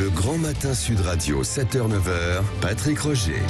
Le Grand Matin Sud Radio, 7h-9h, Patrick Roger.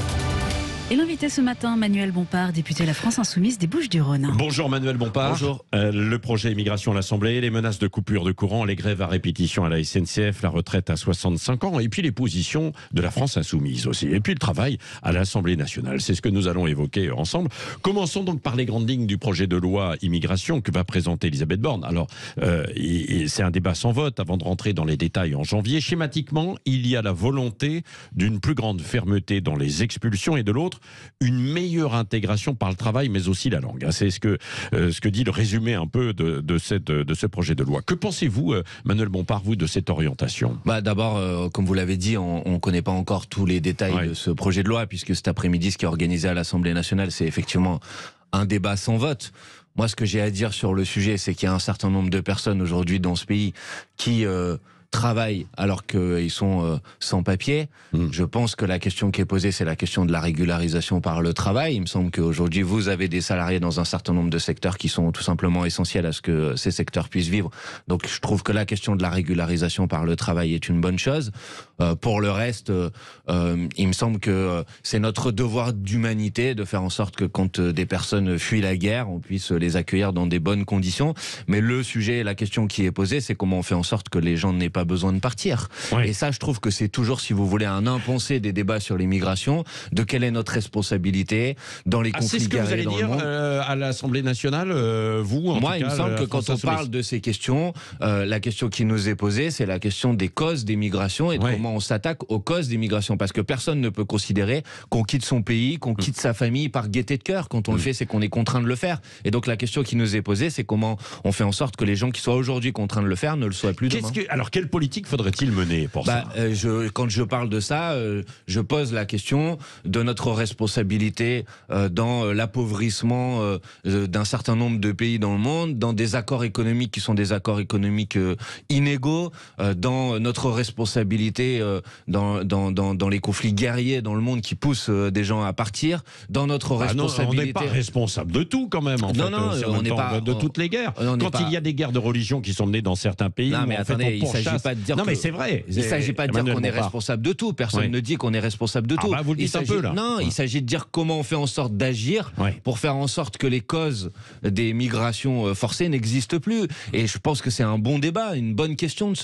Et l'invité ce matin, Manuel Bompard, député La France Insoumise des Bouches-du-Rhône. Bonjour Manuel Bompard. Bonjour. Le projet immigration à l'Assemblée, les menaces de coupure de courant, les grèves à répétition à la SNCF, la retraite à 65 ans, et puis les positions de La France Insoumise aussi. Et puis le travail à l'Assemblée nationale. C'est ce que nous allons évoquer ensemble. Commençons donc par les grandes lignes du projet de loi immigration que va présenter Elisabeth Borne. Alors, c'est un débat sans vote avant de rentrer dans les détails en janvier. Schématiquement, il y a la volonté d'une plus grande fermeté dans les expulsions et de l'autre, une meilleure intégration par le travail, mais aussi la langue. C'est ce que dit le résumé un peu de ce projet de loi. Que pensez-vous, Manuel Bompard, vous, de cette orientation ? D'abord, comme vous l'avez dit, on ne connaît pas encore tous les détails de ce projet de loi, puisque cet après-midi, ce qui est organisé à l'Assemblée nationale, c'est effectivement un débat sans vote. Moi, ce que j'ai à dire sur le sujet, c'est qu'il y a un certain nombre de personnes aujourd'hui dans ce pays qui travaillent alors qu'ils sont sans papier. Je pense que la question qui est posée, c'est la question de la régularisation par le travail. Il me semble qu'aujourd'hui, vous avez des salariés dans un certain nombre de secteurs qui sont tout simplement essentiels à ce que ces secteurs puissent vivre. Donc je trouve que la question de la régularisation par le travail est une bonne chose. Pour le reste, il me semble que c'est notre devoir d'humanité de faire en sorte que quand des personnes fuient la guerre, on puisse les accueillir dans des bonnes conditions. Mais le sujet, la question qui est posée, c'est comment on fait en sorte que les gens n'aient pas besoin de partir. Et ça, je trouve que c'est toujours, si vous voulez, un impensé des débats sur l'immigration, de quelle est notre responsabilité dans les conflits guerriers dans le monde. C'est ce que vous allez dire à l'Assemblée nationale, vous, en tout cas, il me semble que quand on parle de ces questions, la question qui nous est posée, c'est la question des causes des migrations et de comment on s'attaque aux causes des migrations. Parce que personne ne peut considérer qu'on quitte son pays, qu'on quitte sa famille par gaieté de cœur. Quand on le fait, c'est qu'on est contraint de le faire. Et donc la question qui nous est posée, c'est comment on fait en sorte que les gens qui soient aujourd'hui contraints de le faire ne le soient plus demain. Alors, quelle politique faudrait-il mener pour ça ? Quand je parle de ça, je pose la question de notre responsabilité dans l'appauvrissement d'un certain nombre de pays dans le monde, dans des accords économiques qui sont des accords économiques inégaux, dans notre responsabilité dans les conflits guerriers dans le monde qui poussent des gens à partir, dans notre responsabilité... on n'est pas responsable de tout quand même, on n'est pas de toutes les guerres. Quand il y a des guerres de religion qui sont menées dans certains pays, non, mais attendez, il ne s'agit pas de dire mais c'est vrai. Il ne s'agit pas de dire qu'on est responsable de tout. Personne ne dit qu'on est responsable de tout. Vous le dites un peu là. Non, il s'agit de dire comment on fait en sorte d'agir pour faire en sorte que les causes des migrations forcées n'existent plus. Et je pense que c'est un bon débat, une bonne question de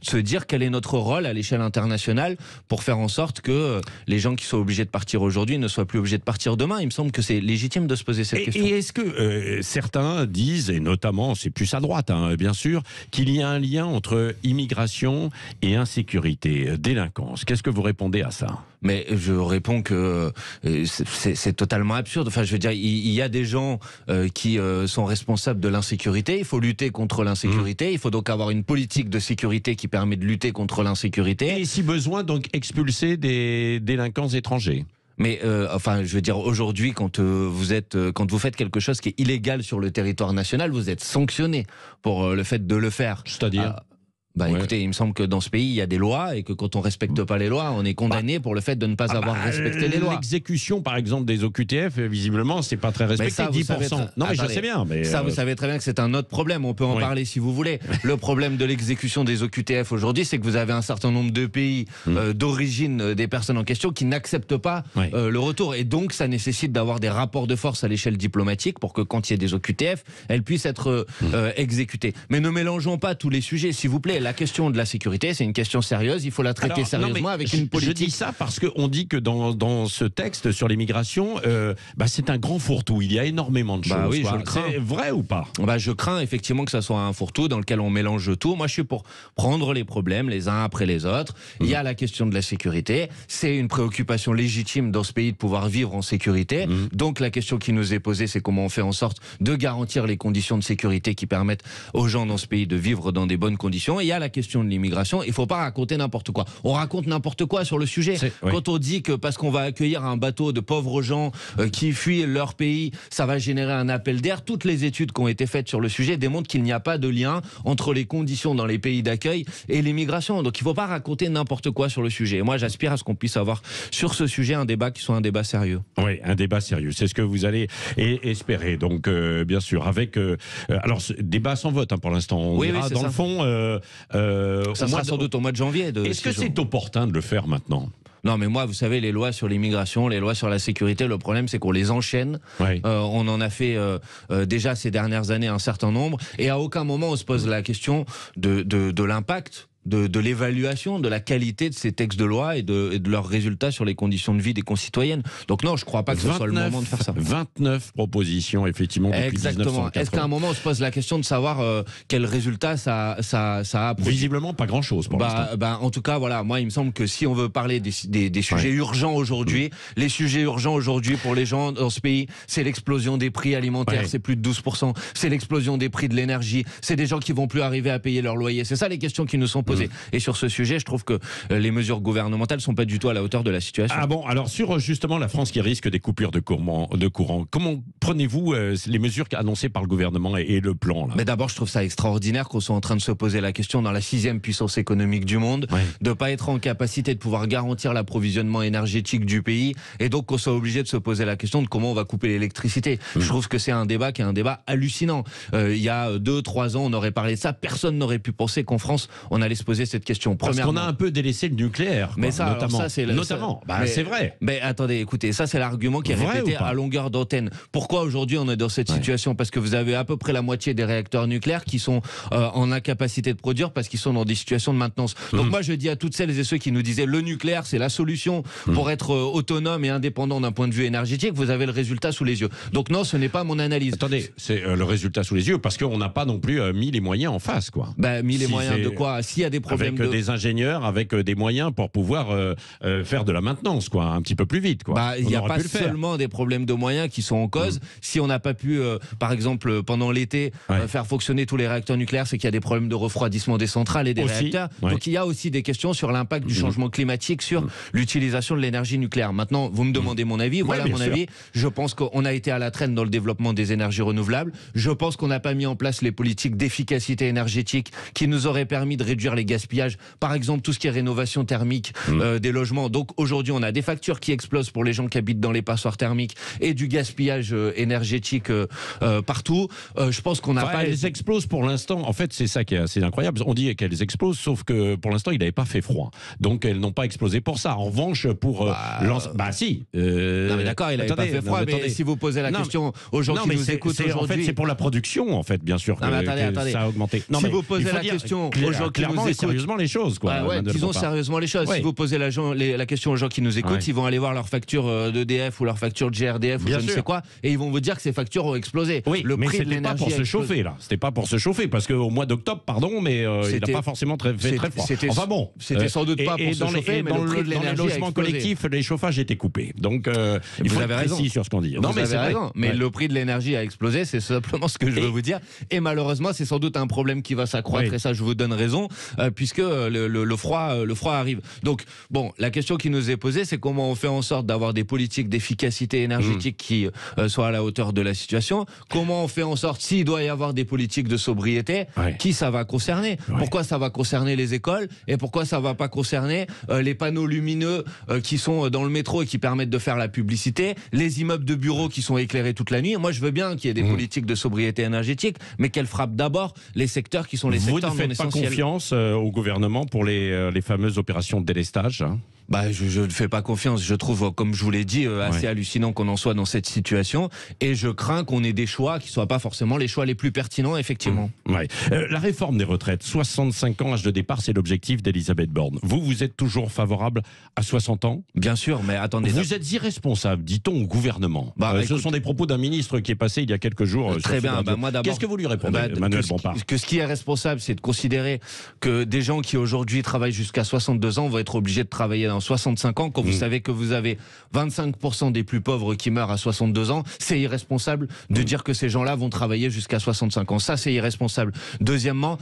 se dire quel est notre rôle à l'échelle internationale pour faire en sorte que les gens qui sont obligés de partir aujourd'hui ne soient plus obligés de partir demain. Il me semble que c'est légitime de se poser cette question. Et est-ce que certains disent, et notamment, c'est plus à droite, bien sûr, qu'il y a un lien entre immigration et insécurité, délinquance. Qu'est-ce que vous répondez à ça ? Mais je réponds que c'est totalement absurde. Enfin, je veux dire, il y a des gens qui sont responsables de l'insécurité. Il faut lutter contre l'insécurité. Il faut donc avoir une politique de sécurité qui permet de lutter contre l'insécurité. Et si besoin, donc expulser des délinquants étrangers. Mais je veux dire, aujourd'hui, quand vous faites quelque chose qui est illégal sur le territoire national, vous êtes sanctionné pour le fait de le faire. C'est-à-dire écoutez, il me semble que dans ce pays, il y a des lois et que quand on respecte pas les lois, on est condamné pour le fait de ne pas avoir respecté les lois. L'exécution, par exemple, des OQTF, visiblement, c'est pas très respecté. Ça, 10%. Non, mais je sais bien. Mais ça, vous savez très bien que c'est un autre problème. On peut en parler si vous voulez. Le problème de l'exécution des OQTF aujourd'hui, c'est que vous avez un certain nombre de pays d'origine des personnes en question qui n'acceptent pas le retour. Et donc, ça nécessite d'avoir des rapports de force à l'échelle diplomatique pour que quand il y ait des OQTF, elles puissent être exécutées. Mais ne mélangeons pas tous les sujets, s'il vous plaît. La question de la sécurité, c'est une question sérieuse. Il faut la traiter sérieusement avec une politique. Je dis ça parce qu'on dit que dans ce texte sur l'immigration, c'est un grand fourre-tout. Il y a énormément de choses. Oui, je le crains. C'est vrai ou pas ? Je crains effectivement que ça soit un fourre-tout dans lequel on mélange tout. Moi, je suis pour prendre les problèmes les uns après les autres. Il y a la question de la sécurité. C'est une préoccupation légitime dans ce pays de pouvoir vivre en sécurité. Donc, la question qui nous est posée, c'est comment on fait en sorte de garantir les conditions de sécurité qui permettent aux gens dans ce pays de vivre dans des bonnes conditions. Et il y a la question de l'immigration. Il ne faut pas raconter n'importe quoi. On raconte n'importe quoi sur le sujet. Quand on dit que parce qu'on va accueillir un bateau de pauvres gens qui fuient leur pays, ça va générer un appel d'air. Toutes les études qui ont été faites sur le sujet démontrent qu'il n'y a pas de lien entre les conditions dans les pays d'accueil et l'immigration. Donc il ne faut pas raconter n'importe quoi sur le sujet. Et moi, j'aspire à ce qu'on puisse avoir sur ce sujet un débat qui soit un débat sérieux. Oui, un débat sérieux. C'est ce que vous allez espérer. Donc, bien sûr, avec... alors, débat sans vote pour l'instant. On verra dans le fond. Ça sera sans doute au mois de janvier. Est-ce que c'est opportun de le faire maintenant ? Non, mais moi, vous savez, les lois sur l'immigration, les lois sur la sécurité, le problème, c'est qu'on les enchaîne. Ouais. On en a fait déjà ces dernières années un certain nombre, et à aucun moment on se pose la question de l'impact. De l'évaluation, de la qualité de ces textes de loi et de leurs résultats sur les conditions de vie des concitoyennes. Donc non, je ne crois pas que ce soit le moment de faire ça. 29 propositions, effectivement, depuis Exactement. 1980. Est-ce qu'à un moment on se pose la question de savoir quel résultat ça a produit ? Visiblement pas grand-chose pour l'instant. En tout cas, voilà, moi il me semble que si on veut parler des sujets urgents aujourd'hui, les sujets urgents aujourd'hui pour les gens dans ce pays, c'est l'explosion des prix alimentaires, c'est plus de 12%, c'est l'explosion des prix de l'énergie, c'est des gens qui vont plus arriver à payer leur loyer. C'est ça les questions qui nous sont posées. Et sur ce sujet, je trouve que les mesures gouvernementales sont pas du tout à la hauteur de la situation. Ah bon, alors sur justement la France qui risque des coupures de courant, comment prenez-vous les mesures annoncées par le gouvernement et le plan là ? Mais d'abord, je trouve ça extraordinaire qu'on soit en train de se poser la question dans la 6e puissance économique du monde, de pas être en capacité de pouvoir garantir l'approvisionnement énergétique du pays, et donc qu'on soit obligé de se poser la question de comment on va couper l'électricité. Je trouve que c'est un débat qui est un débat hallucinant. Il y a 2-3 ans, on aurait parlé de ça, personne n'aurait pu penser qu'en France, on allait se poser cette question. Parce qu'on a un peu délaissé le nucléaire. Mais ça, notamment. Ça, c'est c'est vrai. Mais attendez, écoutez, ça c'est l'argument qui est répété à longueur d'antenne. Pourquoi aujourd'hui on est dans cette situation ? Parce que vous avez à peu près la moitié des réacteurs nucléaires qui sont en incapacité de produire parce qu'ils sont dans des situations de maintenance. Donc moi je dis à toutes celles et ceux qui nous disaient le nucléaire c'est la solution pour être autonome et indépendant d'un point de vue énergétique, vous avez le résultat sous les yeux. Donc non, ce n'est pas mon analyse. Attendez, c'est le résultat sous les yeux parce qu'on n'a pas non plus mis les moyens en face, quoi. Mis les moyens de quoi ? S'il y a des problèmes avec des ingénieurs, avec des moyens pour pouvoir faire de la maintenance, quoi, un petit peu plus vite, quoi. Il n'y a pas seulement des problèmes de moyens qui sont en cause. Si on n'a pas pu, par exemple, pendant l'été, faire fonctionner tous les réacteurs nucléaires, c'est qu'il y a des problèmes de refroidissement des centrales et des réacteurs. Donc il y a aussi des questions sur l'impact du changement climatique sur l'utilisation de l'énergie nucléaire. Maintenant, vous me demandez mon avis. Voilà mon avis. Je pense qu'on a été à la traîne dans le développement des énergies renouvelables. Je pense qu'on n'a pas mis en place les politiques d'efficacité énergétique qui nous auraient permis de réduire les gaspillages. Par exemple, tout ce qui est rénovation thermique des logements. Donc aujourd'hui, on a des factures qui explosent pour les gens qui habitent dans les passoires thermiques et du gaspillage énergétique partout. Je pense qu'on n'a pas... Elles explosent pour l'instant. En fait, c'est ça qui est assez incroyable. On dit qu'elles explosent, sauf que pour l'instant, il n'avait pas fait froid. Donc elles n'ont pas explosé pour ça. En revanche, pour si. Non mais d'accord, il n'avait pas fait froid. Mais si vous posez la question aux gens qui nous écoutent aujourd'hui... En fait, c'est pour la production, en fait, bien sûr, que ça a augmenté. Si vous posez la question aux gens qui nous écoutent... sérieusement les choses, quoi. Disons sérieusement les choses. Si vous posez la question aux gens qui nous écoutent, ils vont aller voir leur facture d'EDF ou leur facture de GRDF ou je ne sais quoi, et ils vont vous dire que ces factures ont explosé. Le prix de l'énergie pas pour se chauffer, là. C'était pas pour se chauffer, parce qu'au mois d'octobre, mais il n'a pas forcément fait très froid. Enfin bon. C'était sans doute pas pour se chauffer, mais le prix de l'énergie a explosé. Dans les logements collectifs, les chauffages étaient coupés. Donc, il faut être précis sur ce qu'on dit. Non, mais c'est raison. Mais le prix de l'énergie a explosé, c'est simplement ce que je veux vous dire. Et malheureusement, c'est sans doute un problème qui va s'accroître, et ça, je vous donne raison, puisque le froid arrive. Donc, bon, la question qui nous est posée, c'est comment on fait en sorte d'avoir des politiques d'efficacité énergétique qui soient à la hauteur de la situation. Comment on fait en sorte, s'il doit y avoir des politiques de sobriété, qui ça va concerner ? Pourquoi ça va concerner les écoles et pourquoi ça va pas concerner les panneaux lumineux qui sont dans le métro et qui permettent de faire la publicité, les immeubles de bureaux qui sont éclairés toute la nuit. Moi, je veux bien qu'il y ait des politiques de sobriété énergétique, mais qu'elles frappent d'abord les secteurs qui sont les secteurs non essentiels. Vous ne faites pas confiance au gouvernement pour les fameuses opérations de délestage, hein ? Je ne fais pas confiance. Je trouve, comme je vous l'ai dit, assez hallucinant qu'on en soit dans cette situation. Et je crains qu'on ait des choix qui ne soient pas forcément les choix les plus pertinents, effectivement. La réforme des retraites, 65 ans, âge de départ, c'est l'objectif d'Elisabeth Borne. Vous êtes toujours favorable à 60 ans ? Bien sûr, mais attendez... Vous êtes irresponsable, dit-on au gouvernement. Ce sont des propos d'un ministre qui est passé il y a quelques jours. Très bien, moi d'abord... Qu'est-ce que vous lui répondez, Manuel Bompard ? Ce qui est responsable, c'est de considérer que des gens qui aujourd'hui travaillent jusqu'à 62 ans vont être obligés de travailler dans 65 ans, quand vous savez que vous avez 25% des plus pauvres qui meurent à 62 ans, c'est irresponsable de dire que ces gens-là vont travailler jusqu'à 65 ans. Ça, c'est irresponsable. Deuxièmement,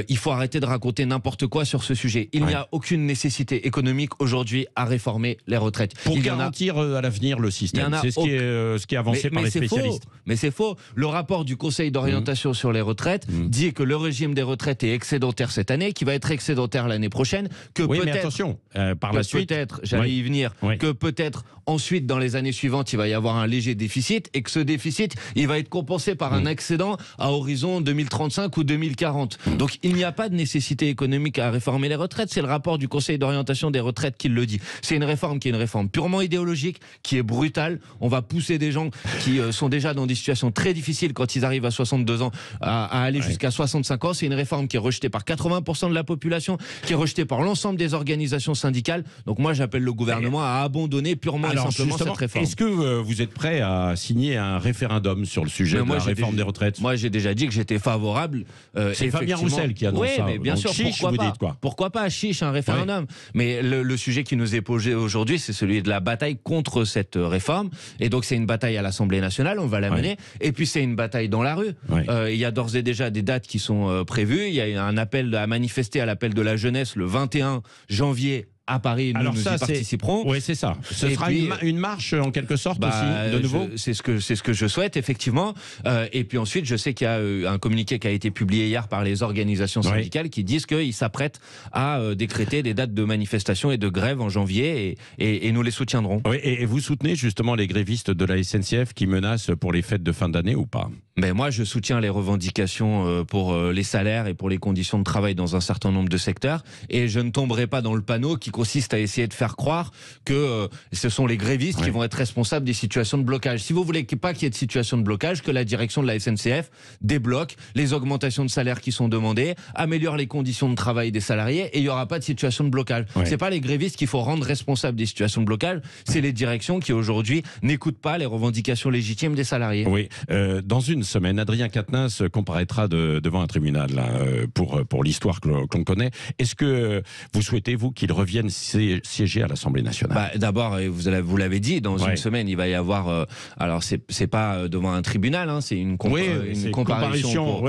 il faut arrêter de raconter n'importe quoi sur ce sujet. Il n'y a aucune nécessité économique aujourd'hui à réformer les retraites. Pour garantir à l'avenir le système. C'est ce qui est avancé par les spécialistes. Mais c'est faux. Le rapport du Conseil d'orientation sur les retraites dit que le régime des retraites est excédentaire cette année, qui va être excédentaire l'année prochaine, que Oui, mais peut-être... attention, par la suite... Peut-être, j'allais y venir, que peut-être ensuite, dans les années suivantes, il va y avoir un léger déficit et que ce déficit, il va être compensé par un excédent à horizon 2035 ou 2040. Donc, il n'y a pas de nécessité économique à réformer les retraites. C'est le rapport du Conseil d'orientation des retraites qui le dit. C'est une réforme qui est une réforme purement idéologique, qui est brutale. On va pousser des gens qui sont déjà dans des situations très difficiles quand ils arrivent à 62 ans à aller jusqu'à 65 ans. C'est une réforme qui est rejetée par 80% de la population, qui est rejetée par l'ensemble des organisations syndicales. Donc moi, j'appelle le gouvernement à abandonner purement et simplement cette réforme. Est-ce que vous êtes prêt à signer un référendum sur le sujet de la réforme des retraites? Moi, j'ai déjà dit que j'étais favorable. C'est Fabien Roussel qui annonce ça. Oui, mais bien sûr, chiche, pourquoi pas, dites quoi? pourquoi pas, chiche, un référendum. Mais le sujet qui nous est posé aujourd'hui, c'est celui de la bataille contre cette réforme. Et donc, c'est une bataille à l'Assemblée nationale, on va la mener. Et puis, c'est une bataille dans la rue. Il y a d'ores et déjà des dates qui sont prévues. Il y a un appel à manifester à l'appel de la jeunesse le 21 janvier à Paris. Nous y participerons. Oui, c'est ça. Ce sera une marche en quelque sorte aussi, de nouveau. C'est ce que je souhaite, effectivement. Et puis ensuite, je sais qu'il y a un communiqué qui a été publié hier par les organisations syndicales qui disent qu'ils s'apprêtent à décréter des dates de manifestation et de grève en janvier et nous les soutiendrons. Oui, et vous soutenez justement les grévistes de la SNCF qui menacent pour les fêtes de fin d'année ou pas? Mais moi, je soutiens les revendications pour les salaires et pour les conditions de travail dans un certain nombre de secteurs. Et je ne tomberai pas dans le panneau qui consiste à essayer de faire croire que ce sont les grévistes qui vont être responsables des situations de blocage. Si vous voulez pas qu'il y ait de situation de blocage, que la direction de la SNCF débloque les augmentations de salaire qui sont demandées, améliore les conditions de travail des salariés et il n'y aura pas de situation de blocage. C'est pas les grévistes qu'il faut rendre responsables des situations de blocage, c'est les directions qui aujourd'hui n'écoutent pas les revendications légitimes des salariés. Oui, dans une semaine, Adrien Quatennens comparaîtra devant un tribunal là, pour l'histoire que l'on connaît. Est-ce que vous souhaitez, vous, qu'il revienne siéger à l'Assemblée nationale? D'abord, vous l'avez dit, dans une semaine, il va y avoir... alors, c'est pas devant un tribunal, hein, c'est une comparution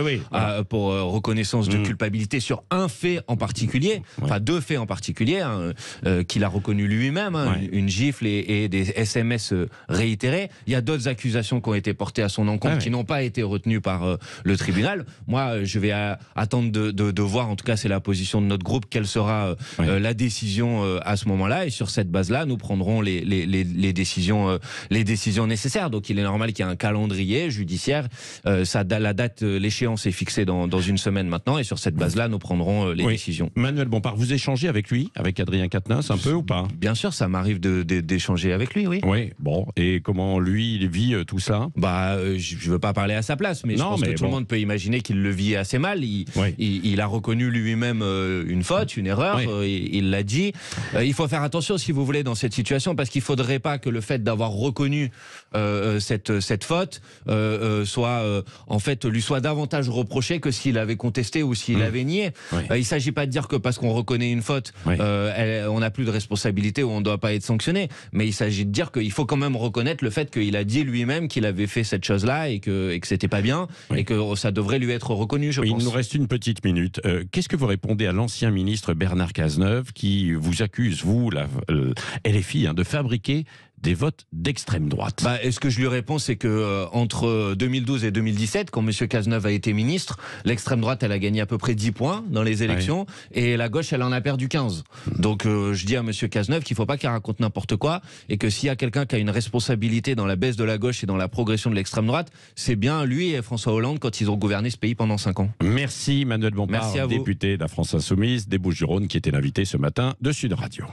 pour reconnaissance de culpabilité sur un fait en particulier, enfin 2 faits en particulier, qu'il a reconnu lui-même, une gifle et des SMS réitérés. Il y a d'autres accusations qui ont été portées à son encontre qui n'ont pas été retenues par le tribunal. Moi, je vais attendre de voir, en tout cas c'est la position de notre groupe, quelle sera la décision à ce moment-là, et sur cette base-là, nous prendrons les décisions nécessaires. Donc il est normal qu'il y ait un calendrier judiciaire. La date, l'échéance est fixée dans une semaine maintenant, et sur cette base-là, nous prendrons les décisions. Manuel Bompard, vous échangez avec lui, avec Adrien Quatennens, un peu ou pas? Bien sûr, ça m'arrive d'échanger avec lui, oui. Oui, bon, et comment lui, il vit tout ça? Je veux pas parler à sa place, mais je pense que tout le monde peut imaginer qu'il le vit assez mal. Il a reconnu lui-même une faute, une erreur, il l'a dit. Il faut faire attention, si vous voulez, dans cette situation, parce qu'il faudrait pas que le fait d'avoir reconnu cette faute lui soit davantage reproché que s'il avait contesté ou s'il avait nié. Il s'agit pas de dire que parce qu'on reconnaît une faute, on n'a plus de responsabilité ou on ne doit pas être sanctionné, mais il s'agit de dire qu'il faut quand même reconnaître le fait qu'il a dit lui-même qu'il avait fait cette chose-là et que c'était pas bien et que ça devrait lui être reconnu, je pense. Il nous reste une petite minute. Qu'est-ce que vous répondez à l'ancien ministre Bernard Cazeneuve qui vous accuse, vous, la LFI, de fabriquer des votes d'extrême droite? Et ce que je lui réponds, c'est que entre 2012 et 2017, quand M. Cazeneuve a été ministre, l'extrême droite, elle a gagné à peu près 10 points dans les élections, et la gauche, elle en a perdu 15. Donc je dis à M. Cazeneuve qu'il ne faut pas qu'il raconte n'importe quoi, et que s'il y a quelqu'un qui a une responsabilité dans la baisse de la gauche et dans la progression de l'extrême droite, c'est bien lui et François Hollande quand ils ont gouverné ce pays pendant 5 ans. Merci Manuel Bompard, Merci à vous. député de la France Insoumise des Bouches-du-Rhône, qui était l'invité ce matin de Sud Radio.